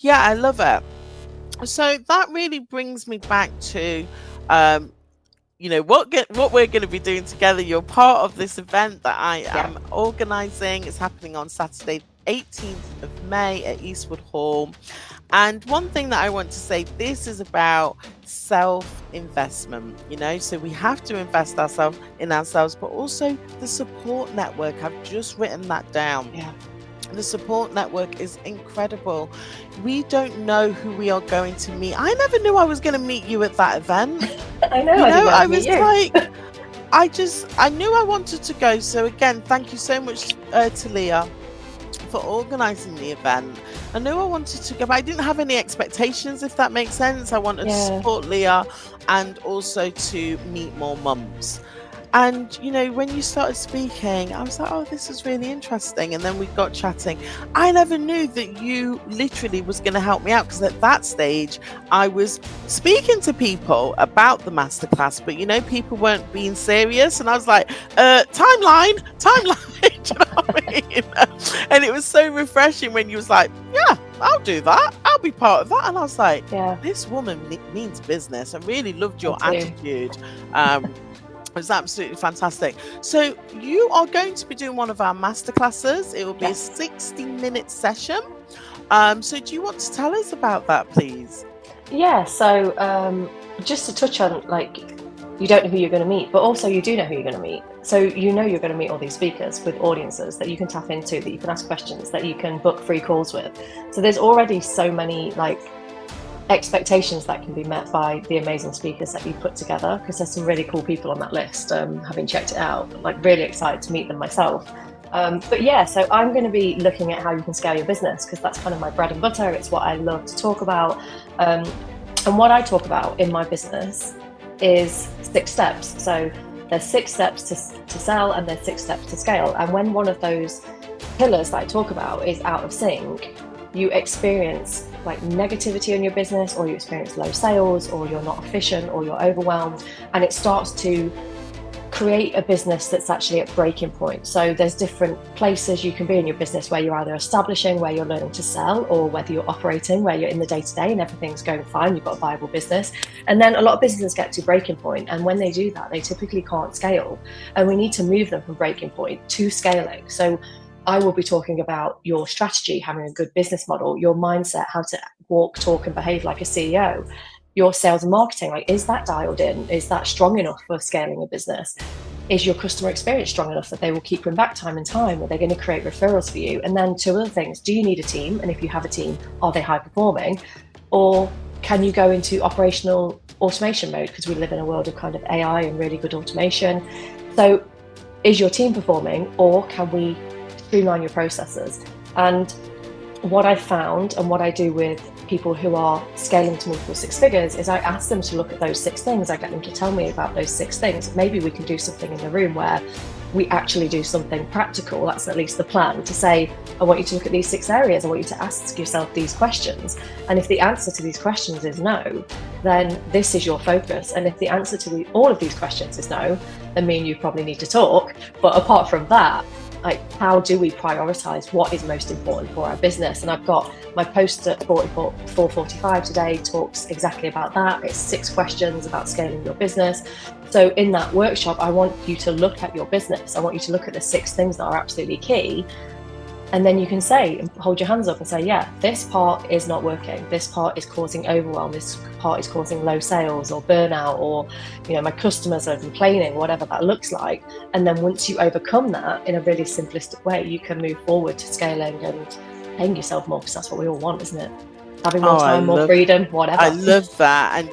Yeah, I love it. So that really brings me back to, um, what we're going to be doing together. You're part of this event that I Yeah. am organizing. It's happening on Saturday, 18th of May at Eastwood Hall. And one thing that I want to say, this is about self-investment, so we have to invest ourselves in ourselves, but also the support network. I've just written that down. Yeah. The support network is incredible. We don't know who we are going to meet. I never knew I was going to meet you at that event. I know, I didn't know I I'd meet was you. like, I knew I wanted to go. So again, thank you so much to Leah for organizing the event. I knew I wanted to go, but I didn't have any expectations, if that makes sense. I wanted to Yeah. support Leah and also to meet more mums. And, when you started speaking, I was like, oh, this is really interesting. And then we got chatting. I never knew that you literally was going to help me out, because at that stage, I was speaking to people about the masterclass, but, people weren't being serious. And I was like, timeline. Do you know what I mean? And it was so refreshing when you was like, yeah, I'll do that. I'll be part of that. And I was like, Yeah. this woman means business. I really loved your I do. attitude. It was absolutely fantastic. So you are going to be doing one of our masterclasses. It will be a 60-minute session. So do you want to tell us about that, please? Yeah. So just to touch on, like, you don't know who you're going to meet, but also you do know who you're going to meet. So you're going to meet all these speakers with audiences that you can tap into, that you can ask questions, that you can book free calls with. So there's already so many expectations that can be met by the amazing speakers that you put together, because there's some really cool people on that list. Having checked it out, really excited to meet them myself. But yeah, so I'm going to be looking at how you can scale your business, because that's kind of my bread and butter. It's what I love to talk about. And what I talk about in my business is 6 steps. So there's 6 steps to sell, and there's 6 steps to scale. And when one of those pillars that I talk about is out of sync, you experience negativity in your business, or you experience low sales, or you're not efficient, or you're overwhelmed, and it starts to create a business that's actually at breaking point. So there's different places you can be in your business, where you're either establishing, where you're learning to sell, or whether you're operating, where you're in the day-to-day and everything's going fine, you've got a viable business. And then a lot of businesses get to breaking point, and when they do that, they typically can't scale, and we need to move them from breaking point to scaling. So I will be talking about your strategy, having a good business model, your mindset, how to walk, talk, and behave like a CEO, your sales and marketing. Is that dialed in? Is that strong enough for scaling a business? Is your customer experience strong enough that they will keep coming back time and time? Are they going to create referrals for you? And then 2 other things. Do you need a team? And if you have a team, are they high performing? Or can you go into operational automation mode? Because we live in a world of kind of AI and really good automation. So is your team performing, or can we streamline your processes? And what I found, and what I do with people who are scaling to multiple 6 figures, is I ask them to look at those 6 things. I get them to tell me about those 6 things. Maybe we can do something in the room where we actually do something practical. That's at least the plan, to say, I want you to look at these 6 areas. I want you to ask yourself these questions. And if the answer to these questions is no, then this is your focus. And if the answer to all of these questions is no, then me and you probably need to talk. But apart from that, how do we prioritize what is most important for our business? And I've got my post at 4:45 today talks exactly about that. It's 6 questions about scaling your business. So in that workshop, I want you to look at your business. I want you to look at the 6 things that are absolutely key. And then you can say, and hold your hands up and say, yeah, this part is not working. This part is causing overwhelm. This part is causing low sales or burnout, or, my customers are complaining, whatever that looks like. And then once you overcome that in a really simplistic way, you can move forward to scaling and paying yourself more, because that's what we all want, isn't it? Having more time, more freedom, whatever. I love that. And